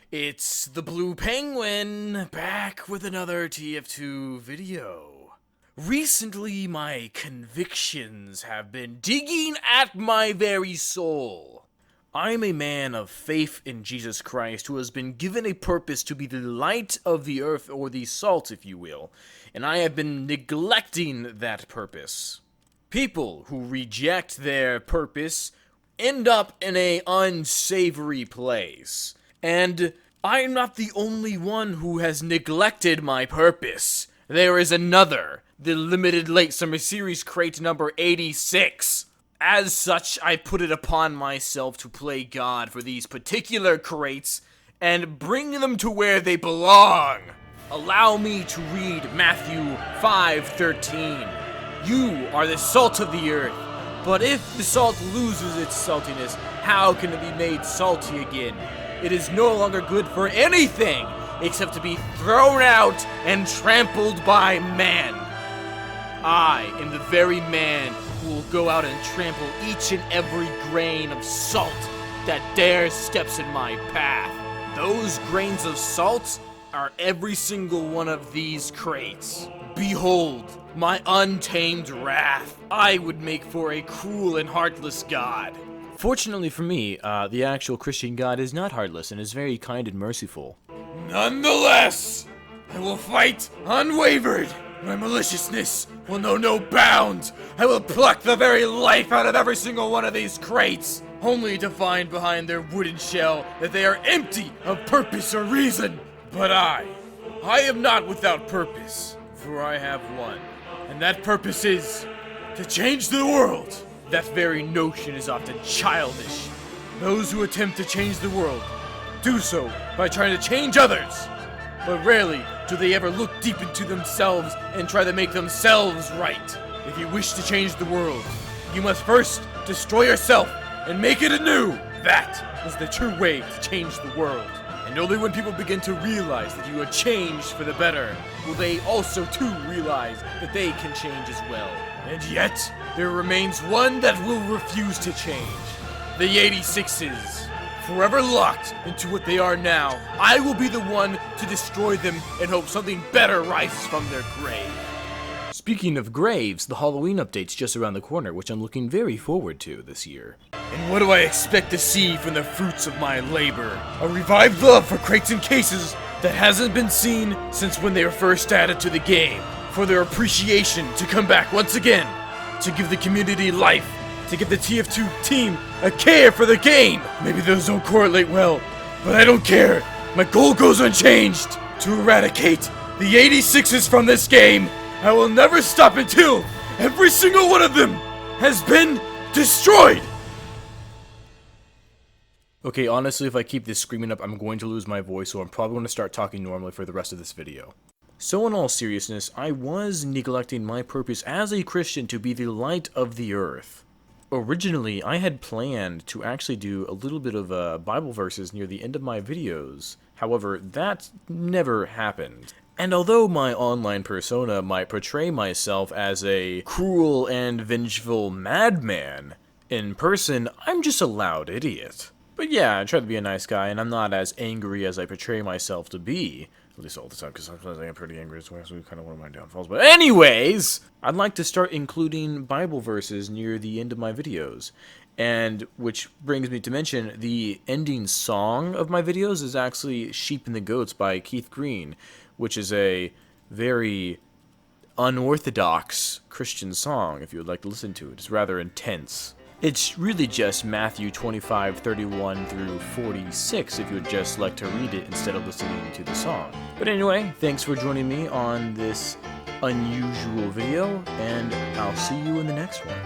It's the Blue Penguin, back with another TF2 video. Recently, my convictions have been digging at my very soul. I'm a man of faith in Jesus Christ who has been given a purpose to be the light of the earth, or the salt, if you will, and I have been neglecting that purpose. People who reject their purpose end up in an unsavory place. And I'm not the only one who has neglected my purpose. There is another, the limited late summer series crate number 86. As such, I put it upon myself to play God for these particular crates and bring them to where they belong. Allow me to read Matthew 5:13. You are the salt of the earth, but if the salt loses its saltiness, how can it be made salty again? It is no longer good for anything except to be thrown out and trampled by man. I am the very man who will go out and trample each and every grain of salt that dares steps in my path. Those grains of salt are every single one of these crates. Behold, my untamed wrath. I would make for a cruel and heartless God. Fortunately for me, the actual Christian God is not heartless and is very kind and merciful. Nonetheless, I will fight unwavered. My maliciousness will know no bounds. I will pluck the very life out of every single one of these crates, only to find behind their wooden shell that they are empty of purpose or reason. But I am not without purpose, for I have one, and that purpose is to change the world. That very notion is often childish. Those who attempt to change the world do so by trying to change others, but rarely do they ever look deep into themselves and try to make themselves right. If you wish to change the world, you must first destroy yourself and make it anew. That is the true way to change the world. And only when people begin to realize that you are changed for the better will they also too realize that they can change as well. And yet, there remains one that will refuse to change. The 86s. Forever locked into what they are now, I will be the one to destroy them and hope something better rises from their grave. Speaking of graves, the Halloween update's just around the corner, which I'm looking very forward to this year. And what do I expect to see from the fruits of my labor? A revived love for crates and cases that hasn't been seen since when they were first added to the game. For their appreciation to come back once again, to give the community life, to give the TF2 team a care for the game. Maybe those don't correlate well, but I don't care. My goal goes unchanged, to eradicate the 86s from this game. I will never stop until every single one of them has been destroyed. Okay, honestly, if I keep this screaming up, I'm going to lose my voice, so I'm probably going to start talking normally for the rest of this video. So in all seriousness, I was neglecting my purpose as a Christian to be the light of the earth. Originally, I had planned to actually do a little bit of Bible verses near the end of my videos. However, that never happened. And although my online persona might portray myself as a cruel and vengeful madman, in person, I'm just a loud idiot. But yeah, I try to be a nice guy, and I'm not as angry as I portray myself to be. At least all the time, because sometimes I am pretty angry as well, so kind of one of my downfalls. But anyways, I'd like to start including Bible verses near the end of my videos. And which brings me to mention, the ending song of my videos is actually Sheep and the Goats by Keith Green, which is a very unorthodox Christian song, if you would like to listen to it. It's rather intense. It's really just Matthew 25:31 through 46 if you would just like to read it instead of listening to the song. But anyway, thanks for joining me on this unusual video, and I'll see you in the next one.